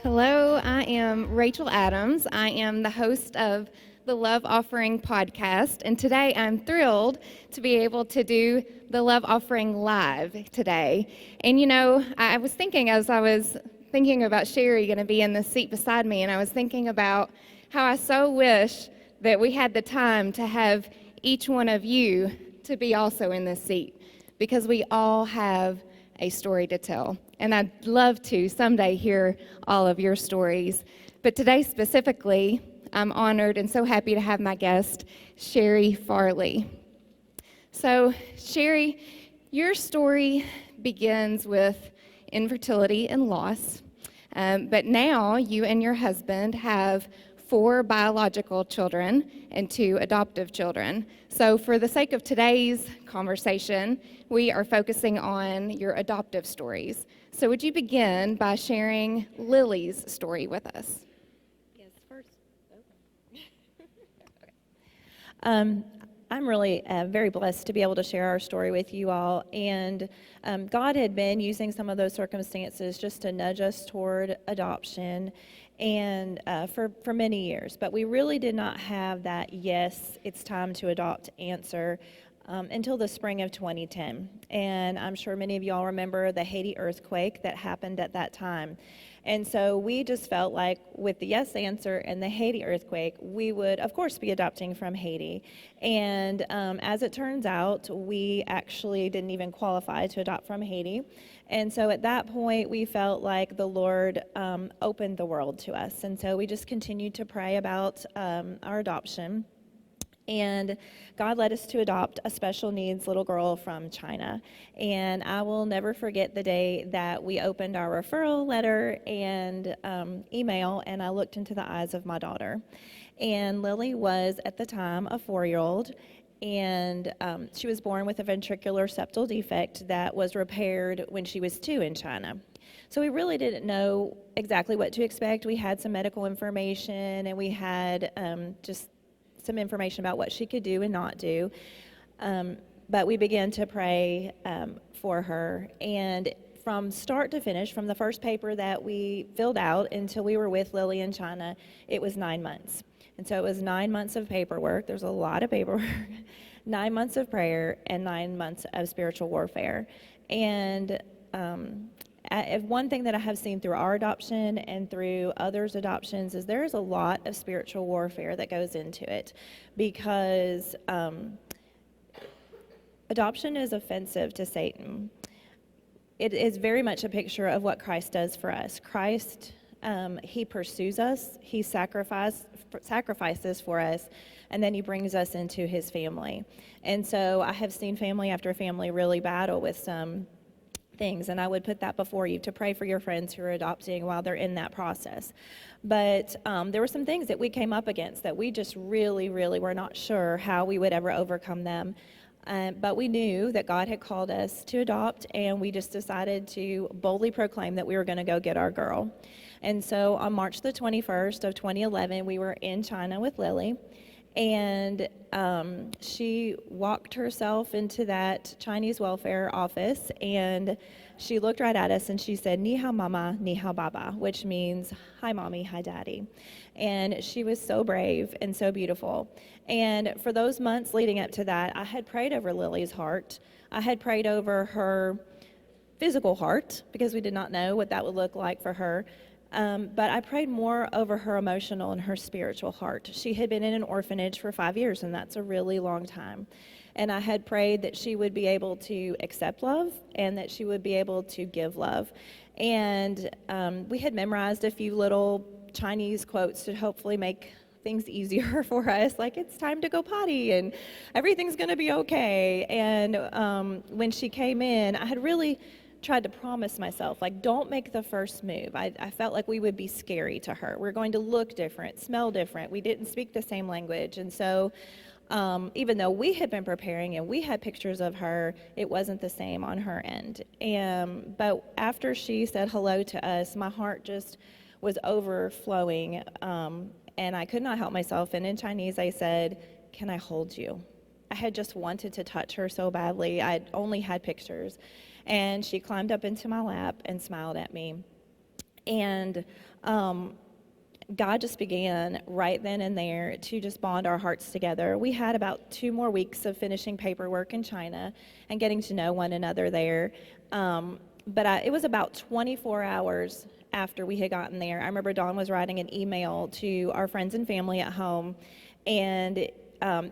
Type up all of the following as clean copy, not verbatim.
Hello, I am Rachael Adams. I am the host of the Love Offering podcast, and today I'm thrilled to be able to do the Love Offering live today. And I was thinking as I was thinking about Cheri going to be in the seat beside me, and I was thinking about how I so wish that we had the time to have each one of you to be also in this seat, because we all have a story to tell. And I'd love to someday hear all of your stories. But today specifically, I'm honored and so happy to have my guest, Cheri Farley. So, Cheri, your story begins with infertility and loss. But now you and your husband have 4 biological children and 2 adoptive children. So for the sake of today's conversation, we are focusing on your adoptive stories. So would you begin by sharing Lily's story with us? Yes, first. I'm really very blessed to be able to share our story with you all. And God had been using some of those circumstances just to nudge us toward adoption and for many years. But we really did not have that, yes, it's time to adopt answer until the spring of 2010. And I'm sure many of you all remember the Haiti earthquake that happened at that time. And so we just felt like with the yes answer and the Haiti earthquake, we would, of course, be adopting from Haiti. And as it turns out, we actually didn't even qualify to adopt from Haiti. And so at that point, we felt like the Lord opened the world to us. And so we just continued to pray about our adoption. And God led us to adopt a special needs little girl from China. And I will never forget the day that we opened our referral letter and email, and I looked into the eyes of my daughter. And Lily was, at the time, a 4-year-old, and she was born with a ventricular septal defect that was repaired when she was 2 in China. So we really didn't know exactly what to expect. We had some medical information, and we had just some information about what she could do and not do. But we began to pray for her. And from start to finish, from the first paper that we filled out until we were with Lily in China, it was 9 months. And so it was 9 months of paperwork. There's a lot of paperwork. 9 months of prayer and 9 months of spiritual warfare. And one thing that I have seen through our adoption and through others' adoptions is there's a lot of spiritual warfare that goes into it, because adoption is offensive to Satan. It is very much a picture of what Christ does for us. Christ, he pursues us, he sacrifices for us, and then he brings us into his family. And so I have seen family after family really battle with some things, and I would put that before you to pray for your friends who are adopting while they're in that process. But there were some things that we came up against that we just really were not sure how we would ever overcome them. But we knew that God had called us to adopt, and we just decided to boldly proclaim that we were going to go get our girl. And so on March the 21st of 2011, we were in China with Lily, and she walked herself into that Chinese welfare office, and she looked right at us and she said, "Ni hao mama, ni hao baba," which means, "Hi mommy, hi daddy." And she was so brave and so beautiful. And for those months leading up to that, I had prayed over Lily's heart. I had prayed over her physical heart, because we did not know what that would look like for her. But I prayed more over her emotional and her spiritual heart. She had been in an orphanage for 5 years, and that's a really long time. And I had prayed that she would be able to accept love and that she would be able to give love. And we had memorized a few little Chinese quotes to hopefully make things easier for us, like it's time to go potty and everything's going to be okay. And when she came in, I had really tried to promise myself, like, don't make the first move. I felt like we would be scary to her. We're going to look different, smell different. We didn't speak the same language. And so even though we had been preparing and we had pictures of her, it wasn't the same on her end. But after she said hello to us, my heart just was overflowing, and I could not help myself. And in Chinese, I said, "Can I hold you?" I had just wanted to touch her so badly. I'd only had pictures. And she climbed up into my lap and smiled at me. And God just began right then and there to just bond our hearts together. We had about 2 more weeks of finishing paperwork in China and getting to know one another there. But it was about 24 hours after we had gotten there. I remember Dawn was writing an email to our friends and family at home, and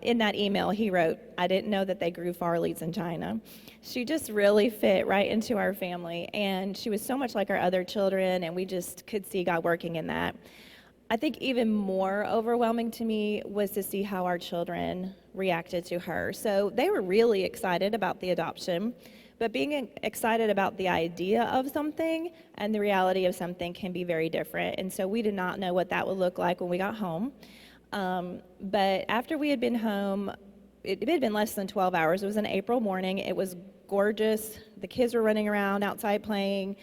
in that email he wrote, "I didn't know that they grew Farleys in China." She just really fit right into our family, and she was so much like our other children, and we just could see God working in that. I think even more overwhelming to me was to see how our children reacted to her. So they were really excited about the adoption, but being excited about the idea of something and the reality of something can be very different. And so we did not know what that would look like when we got home. But after we had been home, it had been less than 12 hours. It was an April morning. It was gorgeous. The kids were running around outside playing.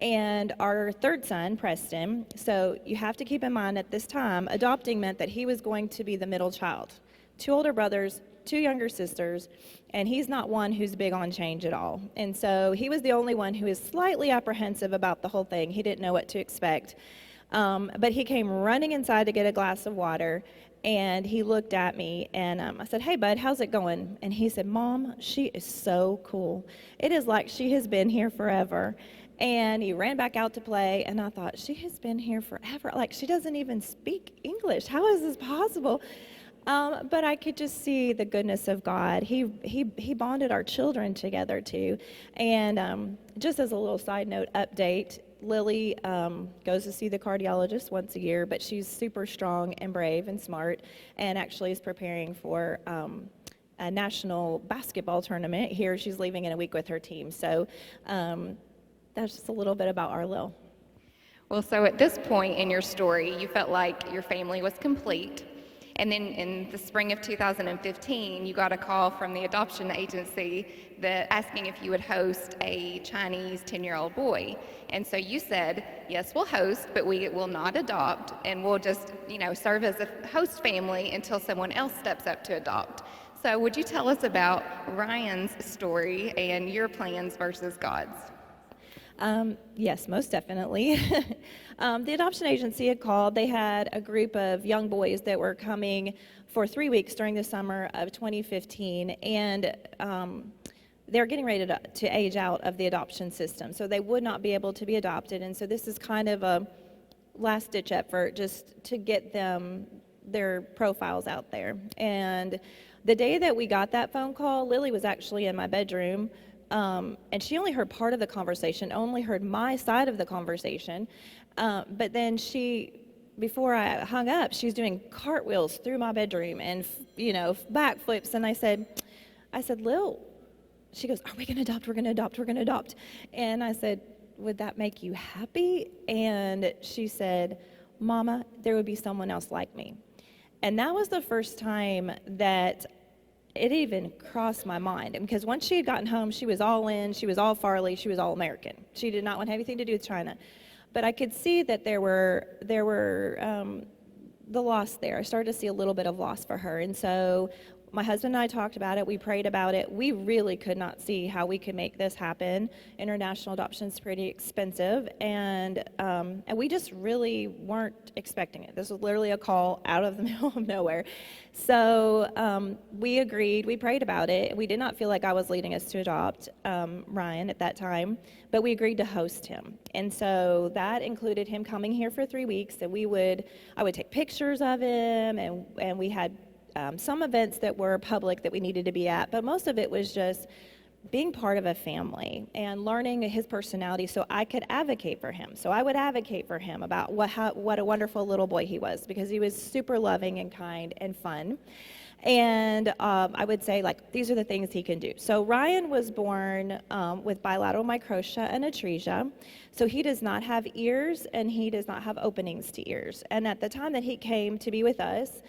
And our third son, Preston, so you have to keep in mind at this time, adopting meant that he was going to be the middle child. 2 older brothers, 2 younger sisters, and he's not one who's big on change at all. And so he was the only one who was slightly apprehensive about the whole thing. He didn't know what to expect. But he came running inside to get a glass of water, and he looked at me, and I said, "Hey, bud, how's it going?" And he said, "Mom, she is so cool. It is like she has been here forever." And he ran back out to play, and I thought, she has been here forever. Like, she doesn't even speak English. How is this possible? But I could just see the goodness of God. He bonded our children together, too. And just as a little side note update, Lily goes to see the cardiologist once a year, but she's super strong and brave and smart, and actually is preparing for a national basketball tournament here. She's leaving in a week with her team. So that's just a little bit about our Lil. Well, so at this point in your story, you felt like your family was complete. And then in the spring of 2015, you got a call from the adoption agency asking if you would host a Chinese 10-year-old boy. And so you said, "Yes, we'll host, but we will not adopt, and we'll just, serve as a host family until someone else steps up to adopt." So would you tell us about Ryan's story and your plans versus God's? Yes, most definitely. The adoption agency had called. They had a group of young boys that were coming for 3 weeks during the summer of 2015, and they're getting ready to age out of the adoption system, so they would not be able to be adopted. And so this is kind of a last-ditch effort just to get their profiles out there. And the day that we got that phone call, Lily was actually in my bedroom. And she only heard part of the conversation, only heard my side of the conversation. But then before I hung up, she's doing cartwheels through my bedroom and, backflips. And I said, "Lil," she goes, "Are we going to adopt? We're going to adopt. We're going to adopt." And I said, "Would that make you happy?" And she said, "Mama, there would be someone else like me." And that was the first time that it even crossed my mind, because once she had gotten home, she was all in, she was all Farley, she was all American. She did not want anything to do with China. But I could see that there were the loss there. I started to see a little bit of loss for her. And so my husband and I talked about it. We prayed about it. We really could not see how we could make this happen. International adoption is pretty expensive, and we just really weren't expecting it. This was literally a call out of the middle of nowhere. So we agreed. We prayed about it. We did not feel like God was leading us to adopt Ryan at that time, but we agreed to host him. And so that included him coming here for 3 weeks, and I would take pictures of him, and we had some events that were public that we needed to be at, but most of it was just being part of a family and learning his personality so I could advocate for him. So I would advocate for him about what a wonderful little boy he was, because he was super loving and kind and fun. And I would say, these are the things he can do. So Ryan was born with bilateral microtia and atresia. So he does not have ears, and he does not have openings to ears. And at the time that he came to be with us,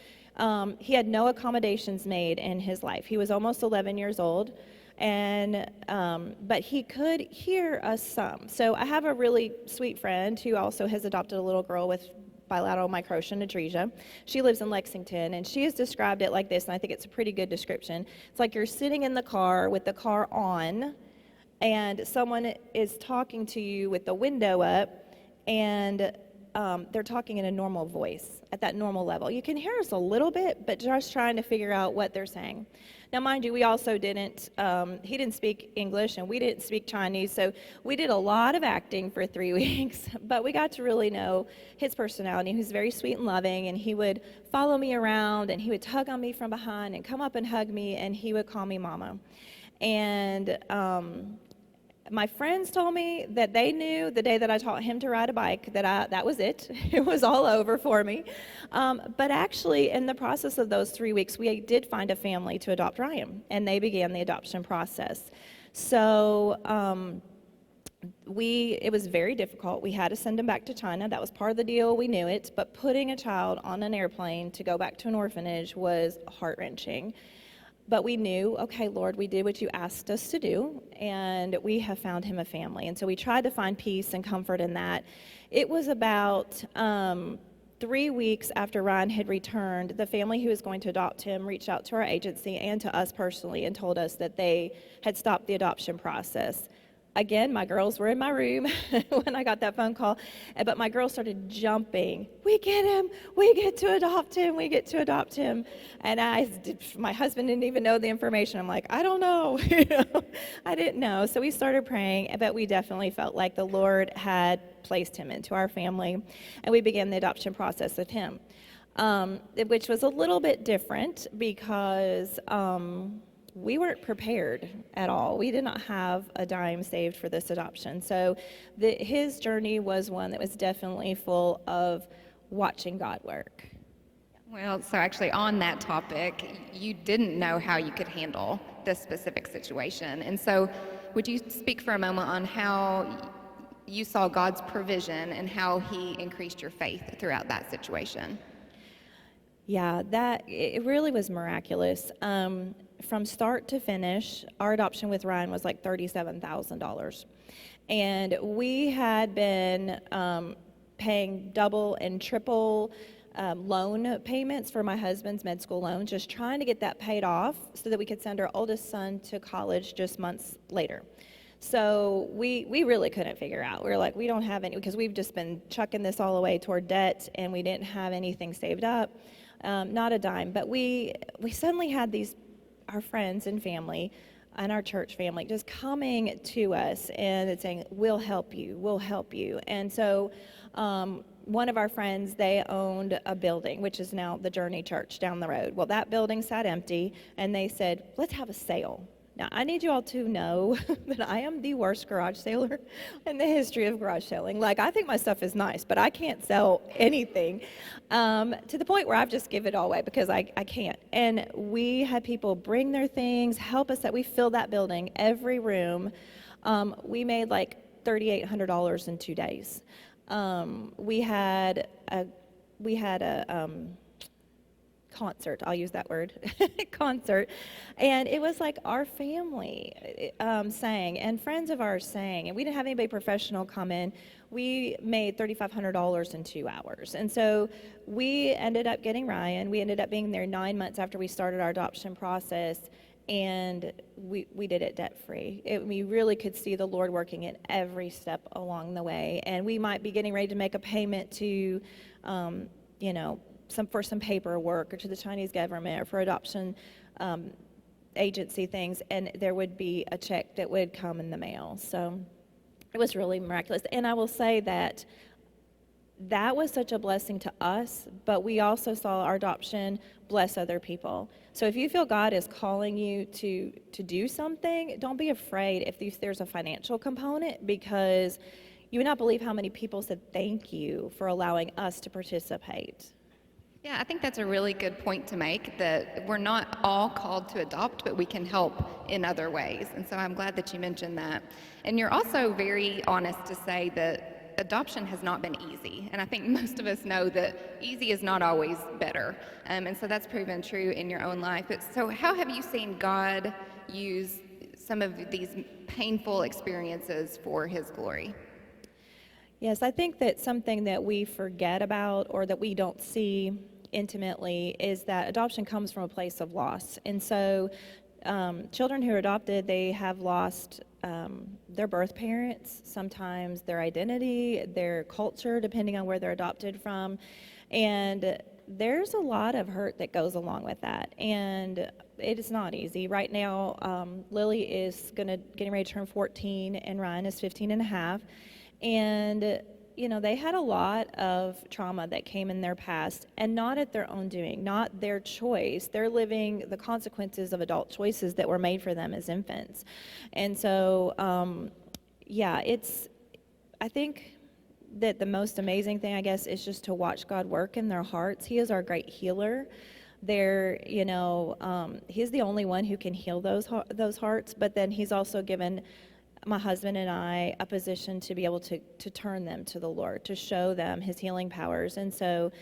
he had no accommodations made in his life. He was almost 11 years old, but he could hear us some. So I have a really sweet friend who also has adopted a little girl with bilateral microtia and atresia. She lives in Lexington, and she has described it like this, and I think it's a pretty good description. It's like you're sitting in the car with the car on, and someone is talking to you with the window up, and they're talking in a normal voice at that normal level. You can hear us a little bit, but just trying to figure out what they're saying. Now, mind you, we also didn't, he didn't speak English and we didn't speak Chinese, so we did a lot of acting for 3 weeks, but we got to really know his personality. He was very sweet and loving, and he would follow me around, and he would tug on me from behind and come up and hug me, and he would call me Mama. And my friends told me that they knew the day that I taught him to ride a bike that was it. It was all over for me. But actually, in the process of those 3 weeks, we did find a family to adopt Ryan, and they began the adoption process. So it was very difficult. We had to send him back to China. That was part of the deal. We knew it. But putting a child on an airplane to go back to an orphanage was heart-wrenching. But we knew, okay, Lord, we did what you asked us to do, and we have found him a family. And so we tried to find peace and comfort in that. It was about 3 weeks after Ryan had returned, the family who was going to adopt him reached out to our agency and to us personally and told us that they had stopped the adoption process. Again, my girls were in my room when I got that phone call, but my girls started jumping. We get him. We get to adopt him. We get to adopt him. And my husband didn't even know the information. I'm like, I don't know. I didn't know. So we started praying, but we definitely felt like the Lord had placed him into our family, and we began the adoption process with him, which was a little bit different because we weren't prepared at all. We did not have a dime saved for this adoption. So his journey was one that was definitely full of watching God work. Well, so actually on that topic, you didn't know how you could handle this specific situation. And so would you speak for a moment on how you saw God's provision and how he increased your faith throughout that situation? Yeah, it really was miraculous. From start to finish, our adoption with Ryan was like $37,000. And we had been paying double and triple loan payments for my husband's med school loan, just trying to get that paid off so that we could send our oldest son to college just months later. So we really couldn't figure out. We were like, we don't have any, because we've just been chucking this all away toward debt, and we didn't have anything saved up, not a dime. But we suddenly had our friends and family and our church family just coming to us and saying, we'll help you. And so one of our friends, they owned a building, which is now the Journey Church down the road. Well, that building sat empty, and they said, let's have a sale. Now, I need you all to know that I am the worst garage saler in the history of garage selling. Like, I think my stuff is nice, but I can't sell anything to the point where I've just give it all away because I can't. And we had people bring their things, help us, that we filled that building, every room. We made like $3,800 in 2 days. We had a concert, I'll use that word, concert, and it was like our family sang, and friends of ours sang, and we didn't have anybody professional come in. We made $3,500 in 2 hours, and so we ended up getting Ryan. We ended up being there 9 months after we started our adoption process, and we did it debt-free. We really could see the Lord working in every step along the way, and we might be getting ready to make a payment to, for some paperwork, or to the Chinese government, or for adoption agency things, and there would be a check that would come in the mail. So it was really miraculous. And I will say that was such a blessing to us, but we also saw our adoption bless other people. So if you feel God is calling you to do something, don't be afraid if there's a financial component, because you would not believe how many people said thank you for allowing us to participate. Yeah, I think that's a really good point to make, that we're not all called to adopt, but we can help in other ways. And so I'm glad that you mentioned that. And you're also very honest to say that adoption has not been easy. And I think most of us know that easy is not always better. And so that's proven true in your own life. But so how have you seen God use some of these painful experiences for his glory? Yes, I think that something that we forget about, or that we don't see intimately, is that adoption comes from a place of loss. And so children who are adopted, they have lost their birth parents, sometimes their identity, their culture, depending on where they're adopted from. And there's a lot of hurt that goes along with that. And it is not easy. Right now, Lily is getting ready to turn 14, and Ryan is 15 and a half. And they had a lot of trauma that came in their past, and not at their own doing, not their choice. They're living the consequences of adult choices that were made for them as infants. And so, I think that the most amazing thing, I guess, is just to watch God work in their hearts. He is our great healer. He's the only one who can heal those hearts, but then he's also given my husband and I a position to be able to turn them to the Lord, to show them his healing powers. And so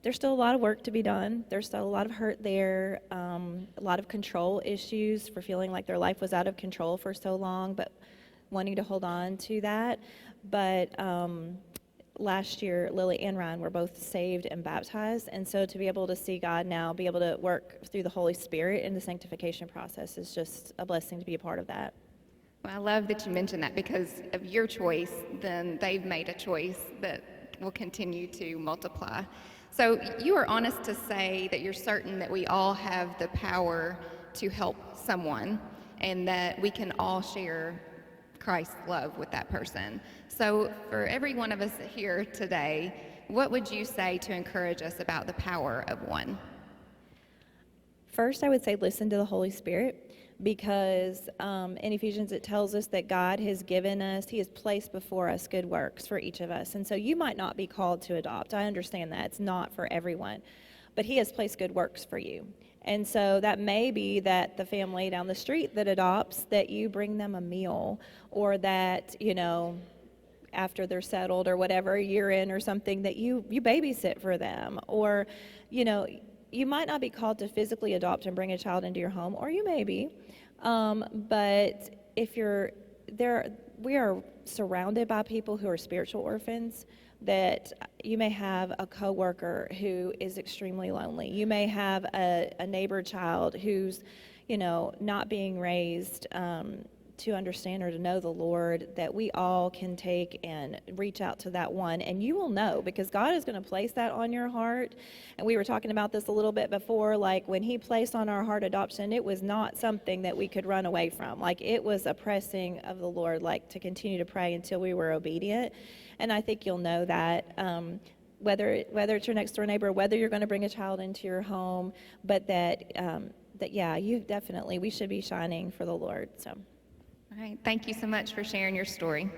there's still a lot of work to be done. There's still a lot of hurt there, a lot of control issues for feeling like their life was out of control for so long, but wanting to hold on to that. But last year, Lily and Ryan were both saved and baptized. And so to be able to see God now be able to work through the Holy Spirit in the sanctification process is just a blessing to be a part of that. Well, I love that you mentioned that, because of your choice, then they've made a choice that will continue to multiply. So you are honest to say that you're certain that we all have the power to help someone, and that we can all share Christ's love with that person. So for every one of us here today, what would you say to encourage us about the power of one? First, I would say listen to the Holy Spirit, because in Ephesians it tells us that God has given us, he has placed before us good works for each of us. And so you might not be called to adopt. I understand that. It's not for everyone. But he has placed good works for you. And so that may be that the family down the street that adopts, that you bring them a meal, or that, after they're settled or whatever, a year in or something, that you babysit for them. Or, you might not be called to physically adopt and bring a child into your home, or you may be. But if we are surrounded by people who are spiritual orphans, that you may have a coworker who is extremely lonely. You may have a neighbor child who's, not being raised to understand or to know the Lord, that we all can take and reach out to that one. And you will know, because God is going to place that on your heart. And we were talking about this a little bit before, like when he placed on our heart adoption, it was not something that we could run away from. Like, it was a pressing of the Lord, like to continue to pray until we were obedient. And I think you'll know that, whether it's your next door neighbor, whether you're going to bring a child into your home, but that we should be shining for the Lord. So. All right. Thank you so much for sharing your story.